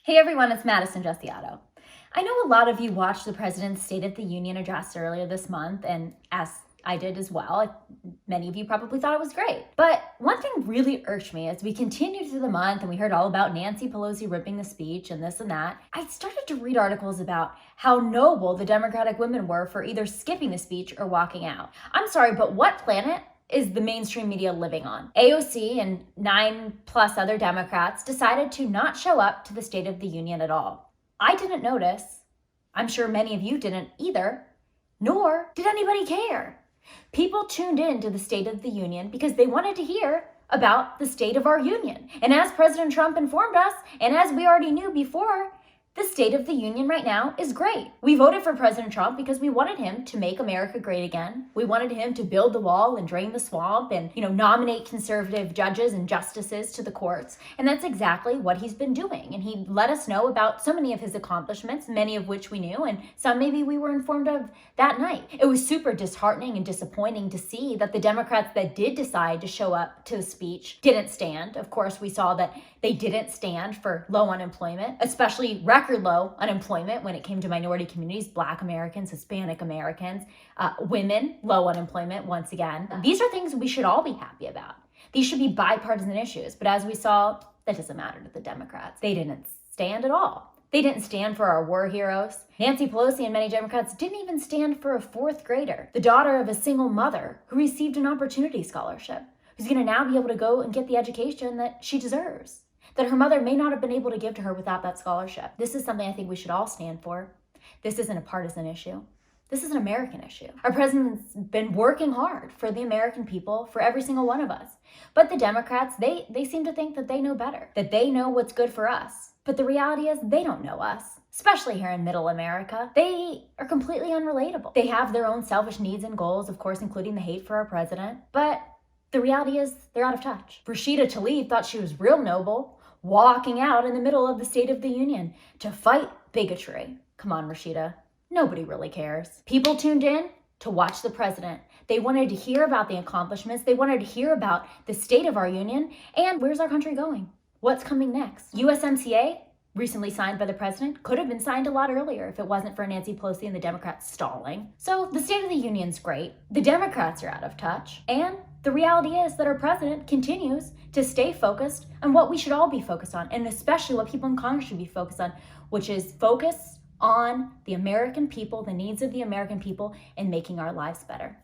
Hey everyone, it's Madison Gesiotto. I know a lot of you watched the President's State of the Union address earlier this month, and as I did as well, many of you probably thought it was great. But one thing really irked me as we continued through the month and we heard all about Nancy Pelosi ripping the speech and this and that. I started to read articles about how noble the Democratic women were for either skipping the speech or walking out. I'm sorry, but what planet is the mainstream media living on? AOC and 9+ other Democrats decided to not show up to the State of the Union at all. I didn't notice. I'm sure many of you didn't either, nor did anybody care. People tuned in to the State of the Union because they wanted to hear about the state of our union. And as President Trump informed us, and as we already knew before, the State of the Union right now is great. We voted for President Trump because we wanted him to make America great again. We wanted him to build the wall and drain the swamp and, nominate conservative judges and justices to the courts. And that's exactly what he's been doing. And he let us know about so many of his accomplishments, many of which we knew, and some maybe we were informed of that night. It was super disheartening and disappointing to see that the Democrats that did decide to show up to the speech didn't stand. Of course, we saw that they didn't stand for low unemployment, especially record low unemployment when it came to minority communities, Black Americans, Hispanic Americans, women, low unemployment once again. These are things we should all be happy about. These should be bipartisan issues. But as we saw, that doesn't matter to the Democrats. They didn't stand at all. They didn't stand for our war heroes. Nancy Pelosi and many Democrats didn't even stand for a fourth grader, the daughter of a single mother who received an opportunity scholarship, who's going to now be able to go and get the education that she deserves, that her mother may not have been able to give to her without that scholarship. This is something I think we should all stand for. This isn't a partisan issue. This is an American issue. Our president's been working hard for the American people, for every single one of us. But the Democrats, they seem to think that they know better, that they know what's good for us. But the reality is they don't know us, especially here in middle America. They are completely unrelatable. They have their own selfish needs and goals, of course, including the hate for our president. But the reality is they're out of touch. Rashida Tlaib thought she was real noble, walking out in the middle of the State of the Union to fight bigotry. Come on, Rashida. Nobody really cares. People tuned in to watch the president. They wanted to hear about the accomplishments. They wanted to hear about the state of our union and where's our country going? What's coming next? USMCA, recently signed by the president, could have been signed a lot earlier if it wasn't for Nancy Pelosi and the Democrats stalling. So the State of the Union's great. The Democrats are out of touch. And the reality is that our president continues to stay focused on what we should all be focused on, and especially what people in Congress should be focused on, which is focus on the American people, the needs of the American people, and making our lives better.